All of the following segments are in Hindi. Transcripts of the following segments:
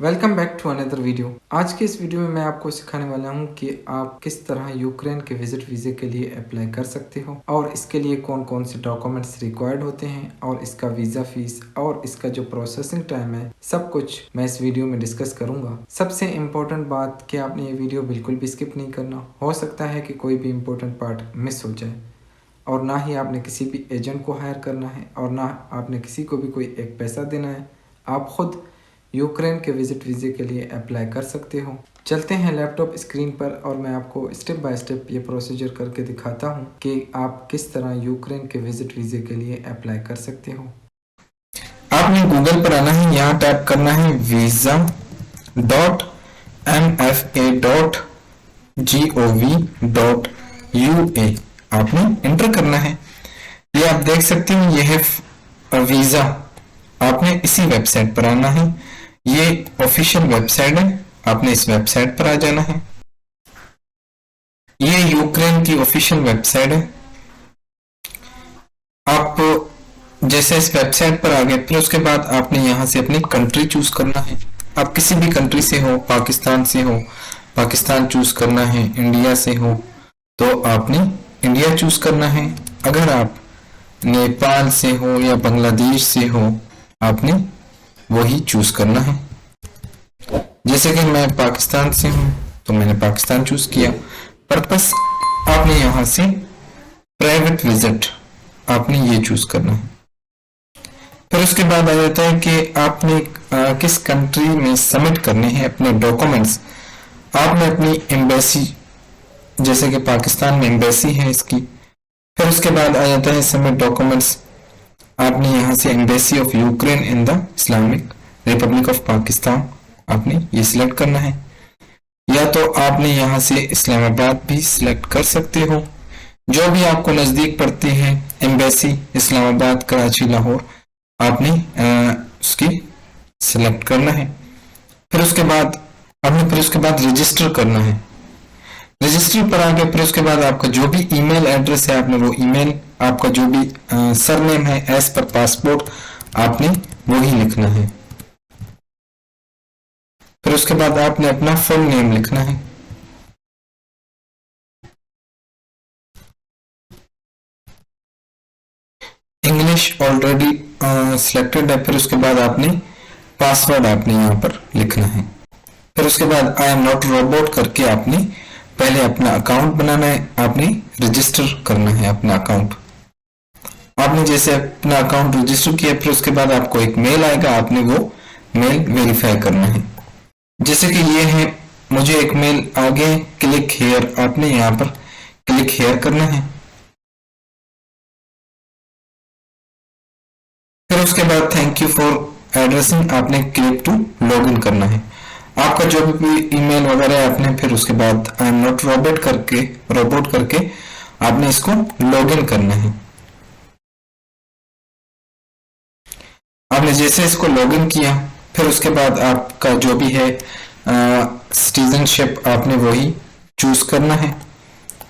Welcome back to another video. आज के इस वीडियो में मैं आपको सिखाने वाला हूं कि आप किस तरह यूक्रेन के विजिट वीज़े के लिए अप्लाई कर सकते हो और इसके लिए कौन कौन से डॉक्यूमेंट्स रिक्वायर्ड होते हैं और इसका वीज़ा फीस और इसका जो प्रोसेसिंग टाइम है, सब कुछ मैं इस वीडियो में डिस्कस करूंगा। सबसे इम्पोर्टेंट बात कि आपने ये वीडियो बिल्कुल भी स्किप नहीं करना। हो सकता है कि कोई भी इम्पोर्टेंट पार्ट मिस हो जाए। और ना ही आपने किसी भी एजेंट को हायर करना है और ना आपने किसी को भी कोई एक पैसा देना है। आप खुद यूक्रेन के विजिट वीज़े के लिए अप्लाई कर सकते हो। चलते हैं लैपटॉप स्क्रीन पर और मैं आपको स्टेप बाय स्टेप ये प्रोसीजर करके दिखाता हूँ कि आप किस तरह यूक्रेन के विजिट वीज़े के लिए अप्लाई कर सकते हो। आपने गूगल पर आना है, यहाँ टाइप करना है visa.mfa.gov.ua। आपने इंटर करना है। ये आप देख सकते हैं, ये है वीज़ा। आपने इसी वेबसाइट पर आना है। ये ऑफिशियल वेबसाइट है, आपने इस वेबसाइट पर आ जाना है। ये यूक्रेन की ऑफिशियल वेबसाइट है। आप जैसे इस वेबसाइट पर आ गए, फिर उसके बाद आपने यहाँ से अपनी कंट्री चूज करना है। आप किसी भी कंट्री से हो, पाकिस्तान से हो, पाकिस्तान चूज करना है। इंडिया से हो तो आपने इंडिया चूज करना है। अगर आप नेपाल से हो या बांग्लादेश से हो, आपने वही चूज करना है। जैसे कि मैं पाकिस्तान से हूं तो मैंने पाकिस्तान चूज किया। पर्पस आपने यहां से प्राइवेट विजिट आपने ये चूज करना है। फिर उसके बाद आ जाता है कि आपने किस कंट्री में सबमिट करने हैं अपने डॉक्यूमेंट्स। आपने अपनी एम्बेसी, जैसे कि पाकिस्तान में एम्बेसी है इसकी। फिर उसके बाद आ जाता है सबमिट डॉक्यूमेंट्स। आपने यहाँ से embassy of Ukraine in the Islamic Republic of Pakistan आपने ये सिलेक्ट करना है। या तो आपने यहाँ से इस्लामाबाद भी सिलेक्ट कर सकते हो, जो भी आपको नज़दीक पड़ते हैं। एम्बेसी इस्लामाबाद, कराची, लाहौर आपने उसकी सिलेक्ट करना है। फिर उसके बाद रजिस्टर करना है। रजिस्टर पर आगे फिर उसके बाद आपका जो भी ईमेल एड्रेस है, आपने वो ईमेल, आपका जो भी सरनेम है एज पर पासपोर्ट, आपने वही लिखना है। फिर उसके बाद आपने अपना फुल नेम लिखना है। इंग्लिश ऑलरेडी सिलेक्टेड है। फिर उसके बाद आपने पासवर्ड आपने यहाँ पर लिखना है। फिर उसके बाद आई एम नॉट रोबोट करके आपने पहले अपना अकाउंट बनाना है। आपने रजिस्टर करना है अपना अकाउंट। आपने जैसे अपना अकाउंट रजिस्टर किया, फिर उसके बाद आपको एक मेल आएगा, आपने वो मेल वेरीफाई करना है। जैसे कि ये है, मुझे एक मेल आ गया, क्लिक हेयर, आपने यहाँ पर क्लिक हेयर करना है। फिर उसके बाद थैंक यू फॉर एड्रेसिंग, आपने क्लिक टू लॉग इन करना है। आपका जो भी ईमेल वगैरह है, आपने फिर उसके बाद आई एम नॉट रोबोट करके आपने इसको लॉग इन करना है। आपने जैसे इसको लॉग इन किया, फिर उसके बाद आपका जो भी है सिटीजनशिप आपने वही चूज करना है।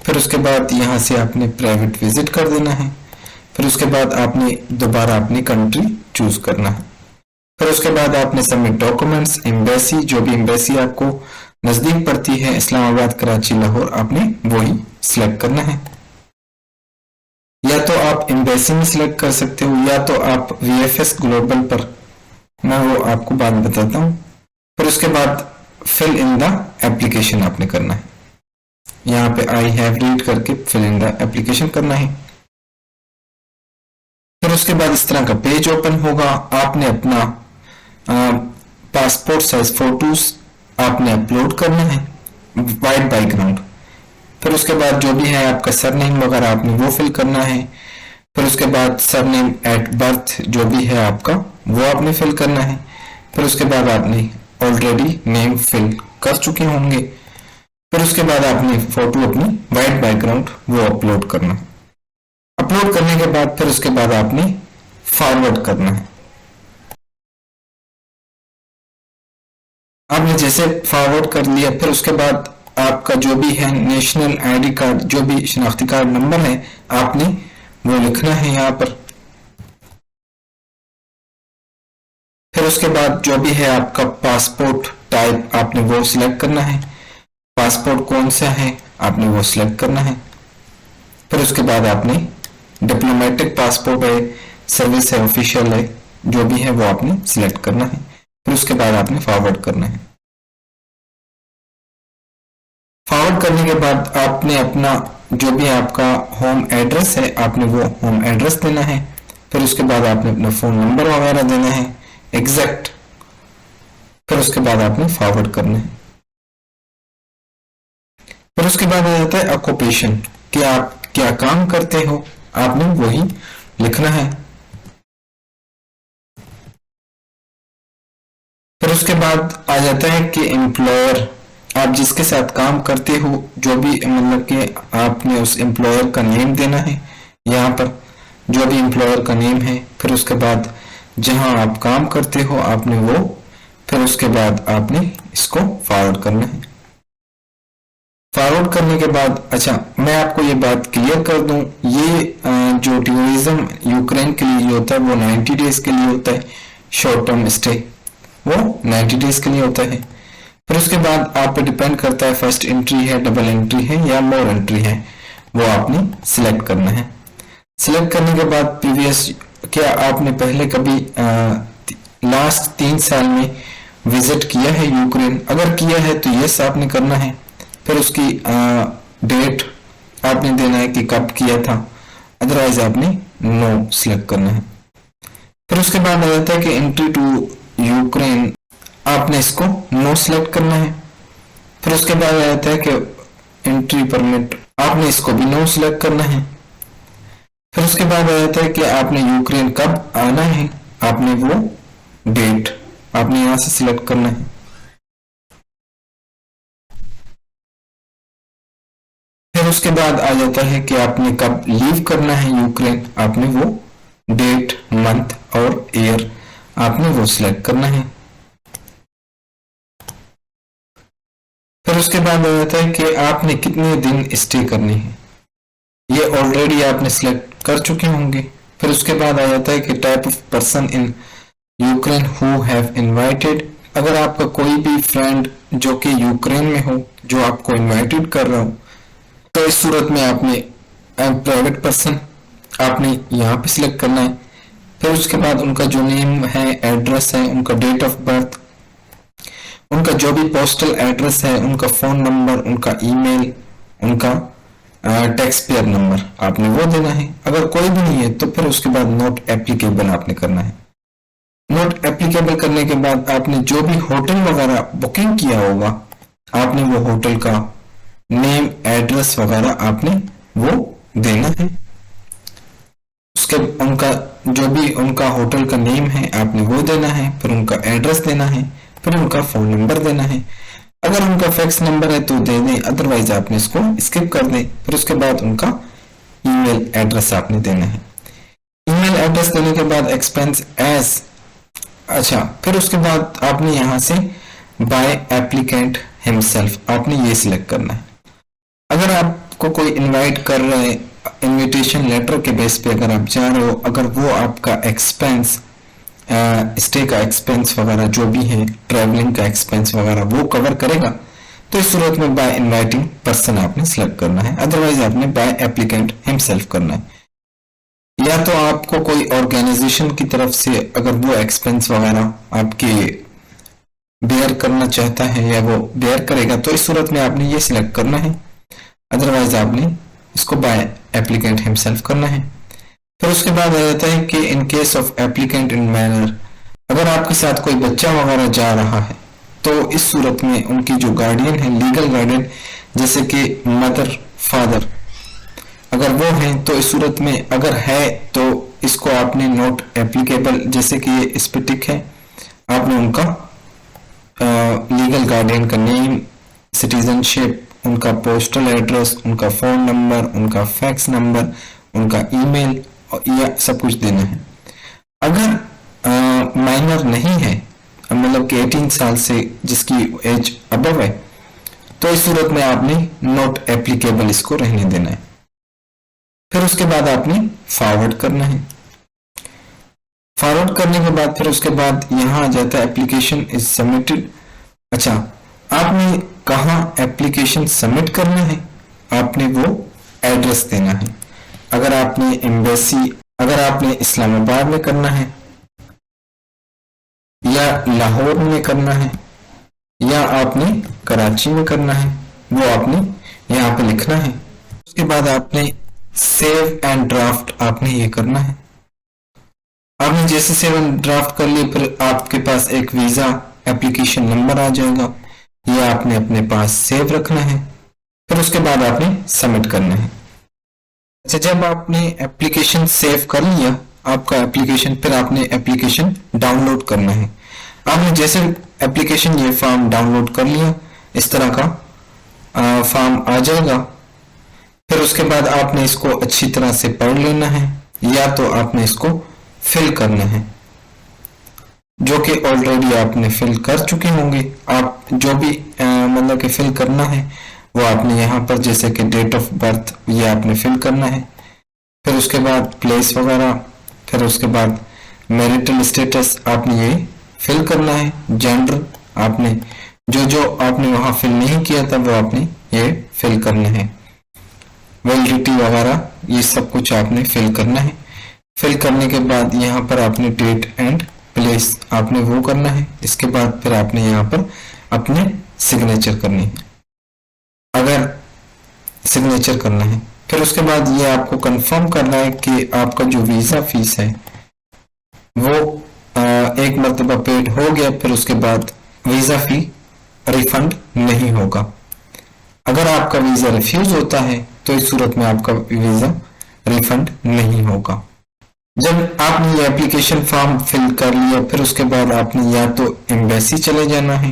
फिर उसके बाद यहाँ से आपने प्राइवेट विजिट कर देना है। फिर उसके बाद आपने दोबारा अपनी कंट्री चूज करना है। फिर उसके बाद आपने सबमिट डॉक्यूमेंट्स, एम्बेसी, जो भी एम्बेसी आपको नजदीक पड़ती है, इस्लामाबाद, कराची, लाहौर, आपने वही सिलेक्ट करना है। या तो आप एम्बेसी में सिलेक्ट कर सकते हो, या तो आप VFS ग्लोबल पर, मैं वो आपको बाद में बताता हूँ। फिर उसके बाद फिल इन द एप्लीकेशन आपने करना है। यहाँ पे आई हैव रीड करके फिल इन द एप्लीकेशन करना है। फिर उसके बाद इस तरह का पेज ओपन होगा। आपने अपना पासपोर्ट साइज फोटोज आपने अपलोड करना है, वाइट बैकग्राउंड। फिर उसके बाद जो भी है आपका सरनेम वगैरह आपने वो फिल करना है। फिर उसके बाद सरनेम एट बर्थ जो भी है आपका वो आपने फिल करना है। फिर उसके बाद आपने ऑलरेडी नेम फिल कर चुके होंगे। फिर उसके बाद आपने फोटो अपनी वाइट बैकग्राउंड वो अपलोड करना है। अपलोड करने के बाद फिर उसके बाद आपने फॉरवर्ड करना है। आपने जैसे फॉरवर्ड कर लिया, फिर उसके बाद आपका जो भी है नेशनल आईडी कार्ड, जो भी शनाख्ती कार्ड नंबर है, आपने वो लिखना है यहाँ पर। फिर फिर उसके बाद जो भी है आपका पासपोर्ट टाइप आपने वो सिलेक्ट करना है, पासपोर्ट कौन सा है आपने वो सिलेक्ट करना है। फिर उसके बाद आपने डिप्लोमेटिक पासपोर्ट है, सर्विस है, ऑफिशियल है, जो भी है वो आपने सिलेक्ट करना है। फिर उसके बाद आपने फॉरवर्ड करना है। फॉरवर्ड करने के बाद आपने अपना जो भी आपका होम एड्रेस है आपने वो होम एड्रेस देना है। फिर उसके बाद आपने अपना फोन नंबर वगैरह देना है एग्जैक्ट। फिर उसके बाद आपने फॉरवर्ड करना है। फिर उसके बाद आ जाता है ऑक्यूपेशन, कि आप क्या काम करते हो, आपने वही लिखना है। फिर उसके बाद आ जाता है कि एम्प्लॉयर, आप जिसके साथ काम करते हो, जो भी मतलब कि आपने उस एम्प्लॉयर का नेम देना है यहाँ पर, जो भी एम्प्लॉयर का नेम है। फिर उसके बाद जहां आप काम करते हो आपने वो, फिर उसके बाद आपने इसको फॉरवर्ड करना है। फॉरवर्ड करने के बाद अच्छा मैं आपको ये बात क्लियर कर दूं, ये जो टूरिज्म यूक्रेन के लिए होता है वो 90 डेज के लिए होता है, शॉर्ट टर्म स्टे वो 90 डेज के लिए होता है। फिर उसके बाद आप पे डिपेंड करता है फर्स्ट एंट्री है, डबल एंट्री है या मोर एंट्री है, वो आपने सिलेक्ट करना है। सिलेक्ट करने के बाद प्रीवियस, क्या आपने पहले कभी लास्ट 3 साल में विजिट किया है यूक्रेन, अगर किया है तो यस आपने करना है। फिर उसकी डेट आपने देना है कि कब किया था, अदरवाइज आपने नो सिलेक्ट करना है। फिर उसके बाद आ जाता है कि एंट्री टू यूक्रेन, आपने इसको नो सिलेक्ट करना है। फिर उसके बाद आ जाता है कि एंट्री परमिट, आपने इसको भी नो सिलेक्ट करना है। फिर उसके बाद आ जाता है कि आपने यूक्रेन कब आना है, आपने वो डेट आपने यहां से सिलेक्ट करना है। फिर उसके बाद आ जाता है कि आपने कब लीव करना है यूक्रेन, आपने वो डेट, मंथ और ईयर आपने वो सिलेक्ट करना है। फिर उसके बाद आ जाता है कि आपने कितने दिन स्टे करने हैं, ये ऑलरेडी आपने सिलेक्ट कर चुके होंगे। फिर उसके बाद आ जाता है कि type of person in Ukraine who have invited, अगर आपका कोई भी फ्रेंड जो कि यूक्रेन में हो जो आपको इनवाइटेड कर रहा हो, तो इस सूरत में आपने प्राइवेट पर्सन आपने यहाँ पे सिलेक्ट करना है। फिर उसके बाद उनका जो नेम है, एड्रेस है, उनका डेट ऑफ बर्थ, उनका जो भी पोस्टल एड्रेस है, उनका फोन नंबर, उनका ईमेल, उनका टैक्स पेयर नंबर आपने वो देना है। अगर कोई भी नहीं है तो फिर उसके बाद नॉट एप्लीकेबल आपने करना है। नॉट एप्लीकेबल करने के बाद आपने जो भी होटल वगैरह बुकिंग किया होगा, आपने वो होटल का नेम, एड्रेस वगैरह आपने वो देना है। उसके उनका जो भी उनका होटल का नेम है आपने वो देना है, फिर उनका एड्रेस देना है, फिर उनका फोन नंबर देना है। अगर उनका फैक्स नंबर है तो दे दें, अदरवाइज आपने इसको स्किप कर दें। फिर उसके बाद उनका ईमेल एड्रेस आपने देना है। ईमेल एड्रेस देने के बाद एक्सपेंस एज, अच्छा फिर उसके बाद आपने यहाँ से बाय एप्लीकेंट हिमसेल्फ आपने ये सिलेक्ट करना है। अगर आपको कोई इनवाइट कर रहे हैं, इनविटेशन लेटर के बेस पे अगर आप जा रहे हो, अगर वो आपका एक्सपेंस, स्टे का एक्सपेंस वगैरह जो भी है, ट्रैवलिंग का एक्सपेंस वगैरह वो कवर करेगा, तो इस सूरत में बाय इनवाइटिंग पर्सन आपने सिलेक्ट करना है, अदरवाइज आपने बाय एप्लीकेंट हिमसेल्फ करना है। या तो आपको कोई ऑर्गेनाइजेशन की तरफ से अगर वो एक्सपेंस वगैरह आपके बेयर करना चाहता है या वो बेयर करेगा, तो इस सूरत में आपने ये सिलेक्ट करना है, अदरवाइज आपने इसको बाय एप्लीकेंट हिमसेल्फ करना है। फिर उसके बाद आ जाता है कि in case of applicant in manner, अगर आपके साथ कोई बच्चा वगैरह जा रहा है तो इस सूरत में उनकी जो गार्डियन है, लीगल गार्डियन, जैसे कि मदर, फादर, अगर वो हैं तो इस सूरत में अगर है तो इसको आपने नोट एप्लीकेबल, जैसे कि ये इस पे टिक है, आपने उनका लीगल गार्डियन का नेम, सिटीजनशिप, उनका पोस्टल एड्रेस, उनका फोन नंबर, उनका फैक्स नंबर, उनका ईमेल, या सब कुछ देना है। अगर माइनर नहीं है, मतलब कि 18 साल से जिसकी एज अबव है, तो इस सूरत में आपने नॉट एप्लीकेबल इसको रहने देना है। फिर उसके बाद आपने फॉरवर्ड करना है। फॉरवर्ड करने के बाद फिर उसके बाद यहाँ आ जाता है एप्लीकेशन इज सबमिटेड। अच्छा, आपने कहाँ एप्लीकेशन सबमिट करना है, आपने वो एड्रेस देना है। अगर आपने एम्बेसी, अगर आपने इस्लामाबाद में करना है या लाहौर में करना है या आपने कराची में करना है, वो आपने यहाँ पे लिखना है। उसके बाद आपने सेव एंड ड्राफ्ट आपने ये करना है। आपने जैसे सेव एंड ड्राफ्ट कर लिया फिर आपके पास एक वीजा एप्लीकेशन नंबर आ जाएगा, ये आपने अपने पास सेव रखना है। फिर उसके बाद आपने सबमिट करना है। अच्छा, जब आपने एप्लीकेशन सेव कर लिया आपका एप्लीकेशन, फिर आपने एप्लीकेशन डाउनलोड करना है। आपने जैसे एप्लीकेशन ये फॉर्म डाउनलोड कर लिया, इस तरह का फॉर्म आ जाएगा। फिर उसके बाद आपने इसको अच्छी तरह से पढ़ लेना है या तो आपने इसको फिल करना है, जो कि ऑलरेडी आपने फिल कर चुके होंगे। आप जो भी मतलब कि फिल करना है वो आपने यहाँ पर जैसे कि डेट ऑफ बर्थ ये आपने फिल करना है। फिर उसके बाद प्लेस वगैरह, फिर उसके बाद मैरिटल स्टेटस आपने ये फिल करना है। जेंडर आपने जो जो आपने वहाँ फिल नहीं किया था वो आपने ये फिल करना है। वैलिडिटी वगैरह ये सब कुछ आपने फिल करना है। फिल करने के बाद यहाँ पर आपने डेट एंड प्लेस आपने वो करना है। इसके बाद फिर आपने यहाँ पर अपने सिग्नेचर करनी है, अगर सिग्नेचर करना है। फिर उसके बाद ये आपको कंफर्म करना है कि आपका जो वीज़ा फीस है वो एक मरतबा पेड हो गया, फिर उसके बाद वीज़ा फी रिफंड नहीं होगा। अगर आपका वीज़ा रिफ्यूज होता है तो इस सूरत में आपका वीज़ा रिफंड नहीं होगा। जब आपने ये एप्लीकेशन फॉर्म फिल कर लिया फिर उसके बाद आपने या तो एम्बेसी चले जाना है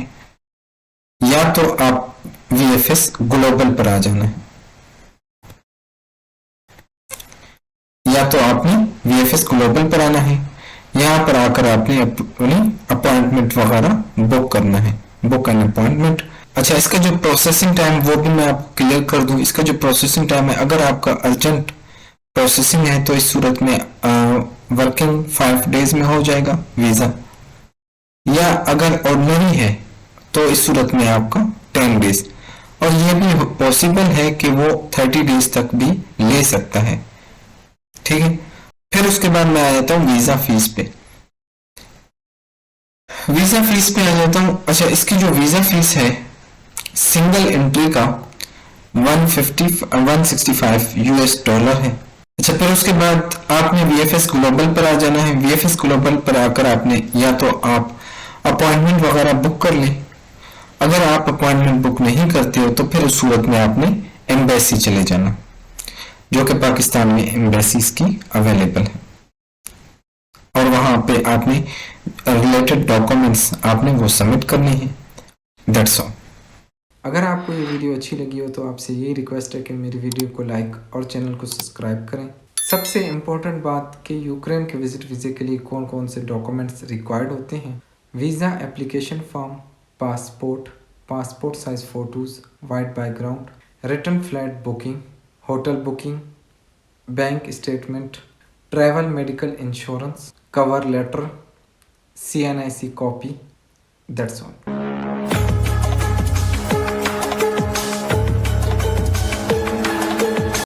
या तो आप वीएफएस ग्लोबल पर आ जाना है, या तो आपने वीएफएस ग्लोबल पर आना है। यहाँ पर आकर आपने अपनी अपॉइंटमेंट वगैरह बुक करना है, बुक एन अपॉइंटमेंट। अच्छा, इसका जो प्रोसेसिंग टाइम वो भी मैं आपको क्लियर कर दूं। इसका जो प्रोसेसिंग टाइम है, अगर आपका अर्जेंट प्रोसेसिंग है तो इस सूरत में वर्किंग 5 डेज में हो जाएगा वीज़ा, या अगर ऑर्डिनरी है तो इस सूरत में आपका 10 डेज, और यह भी पॉसिबल है कि वो 30 डेज तक भी ले सकता है। ठीक है, फिर उसके बाद मैं आ जाता हूँ वीज़ा फीस पे। वीज़ा फीस पे आ जाता हूँ। अच्छा, इसकी जो वीज़ा फीस है सिंगल एंट्री का 165 यूएस डॉलर है। अच्छा, फिर उसके बाद आपने वीएफएस ग्लोबल पर आ जाना है। वीएफएस ग्लोबल पर आकर आपने या तो आप अपॉइंटमेंट वगैरह बुक कर लें, अगर आप अपॉइंटमेंट बुक नहीं करते हो तो फिर उस सूरत में आपने एम्बेसी चले जाना, जो कि पाकिस्तान में एम्बेसीज की अवेलेबल है, और वहां पे आपने रिलेटेड डॉक्यूमेंट्स आपने वो सबमिट करने हैं। That's all. अगर आपको ये वीडियो अच्छी लगी हो तो आपसे यही रिक्वेस्ट है कि मेरी वीडियो को लाइक और चैनल को सब्सक्राइब करें। सबसे इम्पोर्टेंट बात कि यूक्रेन के विजिट वीज़े के लिए कौन कौन से डॉक्यूमेंट्स रिक्वायर्ड होते हैं। Visa application form, passport, passport size photos, white background, return flight booking, hotel booking, bank statement, travel medical insurance, cover letter, CNIC copy. That's all.